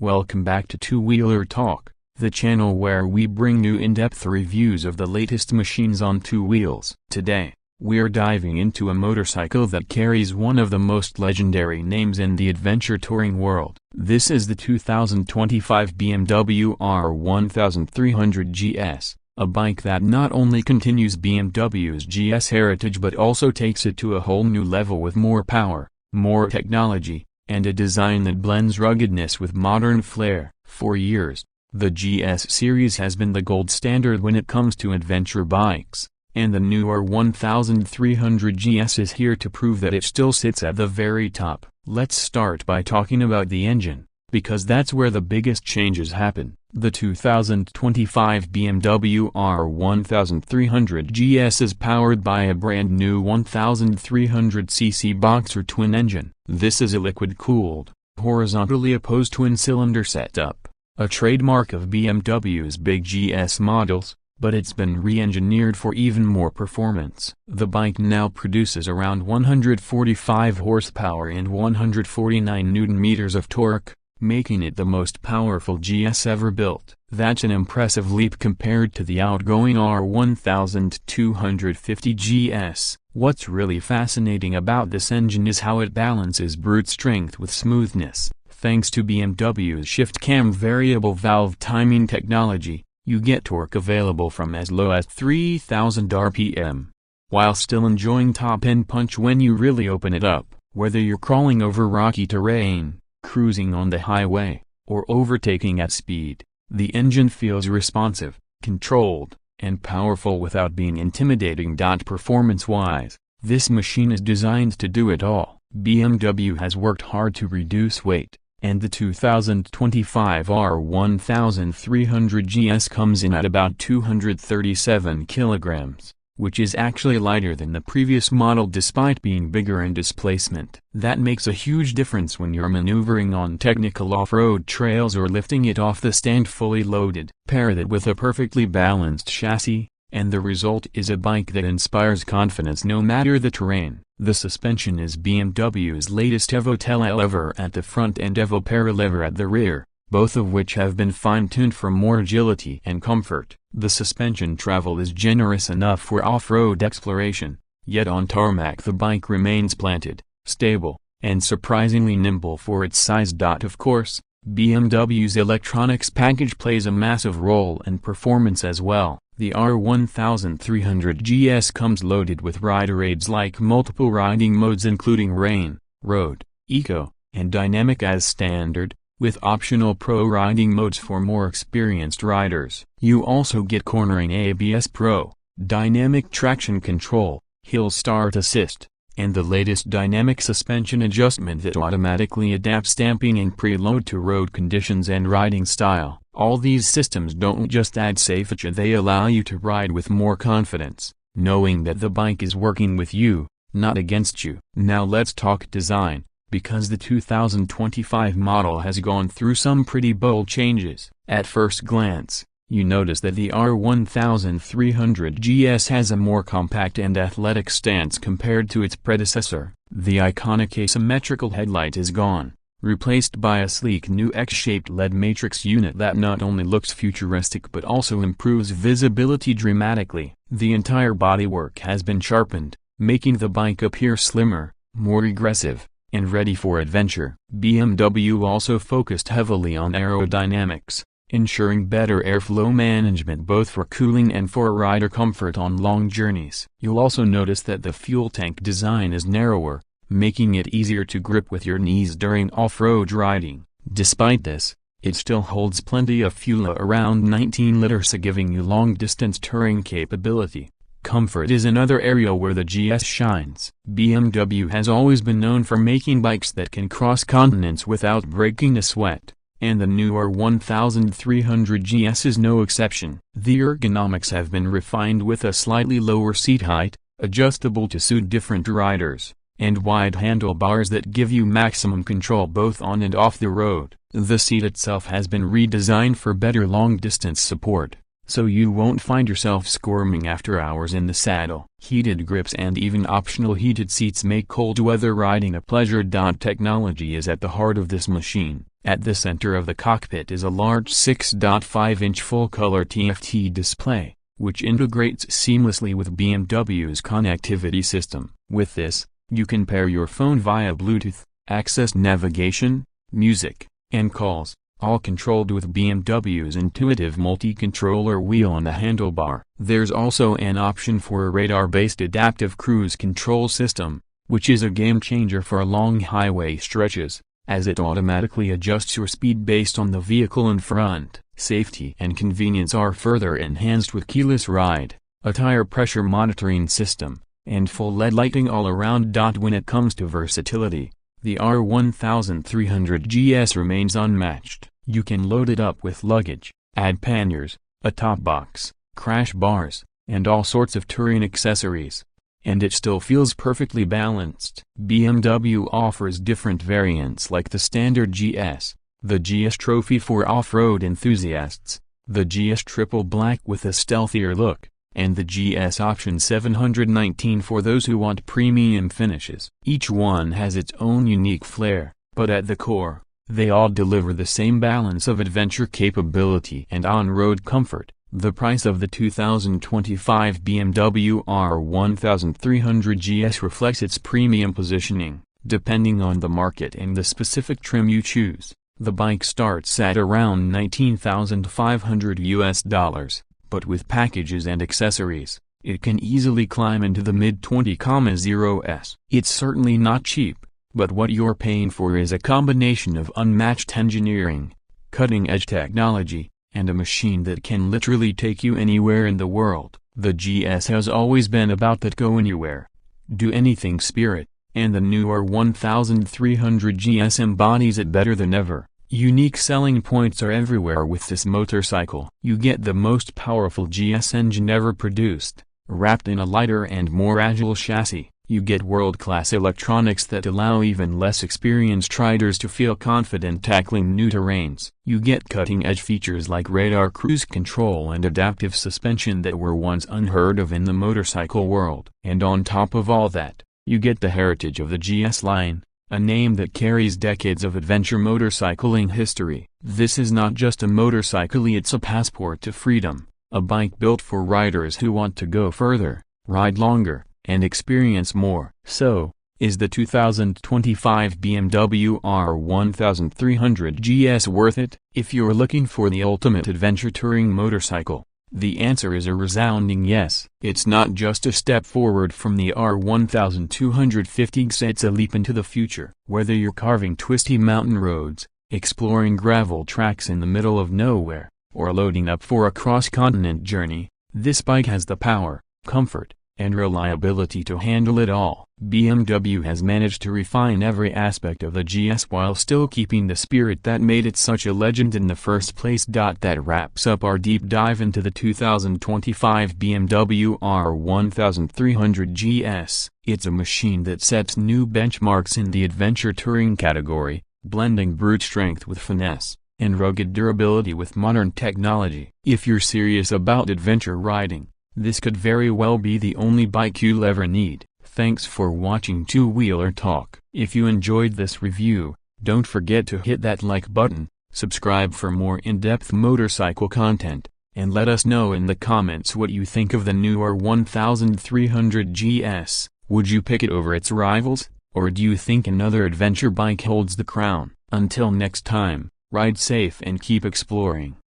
Welcome back to Two Wheeler Talk, the channel where we bring new in-depth reviews of the latest machines on two wheels. Today, we're diving into a motorcycle that carries one of the most legendary names in the adventure touring world. This is the 2025 BMW R 1300 GS, a bike that not only continues BMW's GS heritage but also takes it to a whole new level with more power, more technology, and a design that blends ruggedness with modern flair. For years, the GS series has been the gold standard when it comes to adventure bikes, and the new R 1300 GS is here to prove that it still sits at the very top. Let's start by talking about the engine, because that's where the biggest changes happen. The 2025 BMW R 1300 GS is powered by a brand new 1300cc boxer twin engine. This is a liquid-cooled, horizontally opposed twin-cylinder setup, a trademark of BMW's big GS models, but it's been re-engineered for even more performance. The bike now produces around 145 horsepower and 149 Nm of torque, making it the most powerful GS ever built. That's an impressive leap compared to the outgoing R 1250 GS. What's really fascinating about this engine is how it balances brute strength with smoothness. Thanks to BMW's shift cam variable valve timing technology, you get torque available from as low as 3000 RPM, while still enjoying top-end punch when you really open it up. Whether you're crawling over rocky terrain, cruising on the highway, or overtaking at speed, the engine feels responsive, controlled, and powerful without being intimidating. Performance-wise, this machine is designed to do it all. BMW has worked hard to reduce weight, and the 2025 R 1300 GS comes in at about 237 kilograms, which is actually lighter than the previous model despite being bigger in displacement. That makes a huge difference when you're maneuvering on technical off-road trails or lifting it off the stand fully loaded. Pair that with a perfectly balanced chassis, and the result is a bike that inspires confidence no matter the terrain. The suspension is BMW's latest Evo telelever at the front and Evo paralever at the rear, both of which have been fine-tuned for more agility and comfort. The suspension travel is generous enough for off-road exploration, yet on tarmac the bike remains planted, stable, and surprisingly nimble for its size. Of course, BMW's electronics package plays a massive role in performance as well. The R 1300 GS comes loaded with rider aids like multiple riding modes including rain, road, eco, and dynamic as standard, with optional pro riding modes for more experienced riders. You also get cornering ABS Pro, dynamic traction control, hill start assist, and the latest dynamic suspension adjustment that automatically adapts damping and preload to road conditions and riding style. All these systems don't just add safety, they allow you to ride with more confidence, knowing that the bike is working with you, not against you. Now let's talk design, because the 2025 model has gone through some pretty bold changes. At first glance, you notice that the R 1300 GS has a more compact and athletic stance compared to its predecessor. The iconic asymmetrical headlight is gone, replaced by a sleek new X-shaped LED matrix unit that not only looks futuristic but also improves visibility dramatically. The entire bodywork has been sharpened, making the bike appear slimmer, more aggressive, and ready for adventure. BMW also focused heavily on aerodynamics, ensuring better airflow management both for cooling and for rider comfort on long journeys. You'll also notice that the fuel tank design is narrower, making it easier to grip with your knees during off-road riding. Despite this, it still holds plenty of fuel, around 19 liters, giving you long-distance touring capability. Comfort is another area where the GS shines. BMW has always been known for making bikes that can cross continents without breaking a sweat, and the new R 1300 GS is no exception. The ergonomics have been refined with a slightly lower seat height, adjustable to suit different riders, and wide handlebars that give you maximum control both on and off the road. The seat itself has been redesigned for better long-distance support, so you won't find yourself squirming after hours in the saddle. Heated grips and even optional heated seats make cold weather riding a pleasure. Technology is at the heart of this machine. At the center of the cockpit is a large 6.5-inch full-color TFT display, which integrates seamlessly with BMW's connectivity system. With this, you can pair your phone via Bluetooth, access navigation, music, and calls, all controlled with BMW's intuitive multi-controller wheel on the handlebar. There's also an option for a radar-based adaptive cruise control system, which is a game-changer for long highway stretches, as it automatically adjusts your speed based on the vehicle in front. Safety and convenience are further enhanced with keyless ride, a tire pressure monitoring system, and full LED lighting all around. When it comes to versatility, the R1300 GS remains unmatched. You can load it up with luggage, add panniers, a top box, crash bars, and all sorts of touring accessories, and it still feels perfectly balanced. BMW offers different variants like the standard GS, the GS Trophy for off-road enthusiasts, the GS Triple Black with a stealthier look, and the GS Option 719 for those who want premium finishes. Each one has its own unique flair, but at the core, they all deliver the same balance of adventure capability and on-road comfort. The price of the 2025 BMW R1300 GS reflects its premium positioning. Depending on the market and the specific trim you choose, the bike starts at around $19,500, but with packages and accessories, it can easily climb into the mid-20,000s. It's certainly not cheap, but what you're paying for is a combination of unmatched engineering, cutting-edge technology, and a machine that can literally take you anywhere in the world. The GS has always been about that go anywhere, do anything spirit, and the new R1300 GS embodies it better than ever. Unique selling points are everywhere with this motorcycle. You get the most powerful GS engine ever produced, wrapped in a lighter and more agile chassis. You get world-class electronics that allow even less experienced riders to feel confident tackling new terrains. You get cutting-edge features like radar cruise control and adaptive suspension that were once unheard of in the motorcycle world. And on top of all that, you get the heritage of the GS line, a name that carries decades of adventure motorcycling history. This is not just a motorcycle, it's a passport to freedom, a bike built for riders who want to go further, ride longer, and experience more. So, is the 2025 BMW R1300 GS worth it? If you're looking for the ultimate adventure touring motorcycle, the answer is a resounding yes. It's not just a step forward from the R1250, it's a leap into the future. Whether you're carving twisty mountain roads, exploring gravel tracks in the middle of nowhere, or loading up for a cross-continent journey, this bike has the power, comfort, and reliability to handle it all. BMW has managed to refine every aspect of the GS while still keeping the spirit that made it such a legend in the first place. That wraps up our deep dive into the 2025 BMW R1300 GS. It's a machine that sets new benchmarks in the adventure touring category, blending brute strength with finesse, and rugged durability with modern technology. If you're serious about adventure riding, this could very well be the only bike you'll ever need. Thanks for watching Two Wheeler Talk. If you enjoyed this review, don't forget to hit that like button, subscribe for more in-depth motorcycle content, and let us know in the comments what you think of the new R1300 GS. Would you pick it over its rivals, or do you think another adventure bike holds the crown? Until next time, ride safe and keep exploring.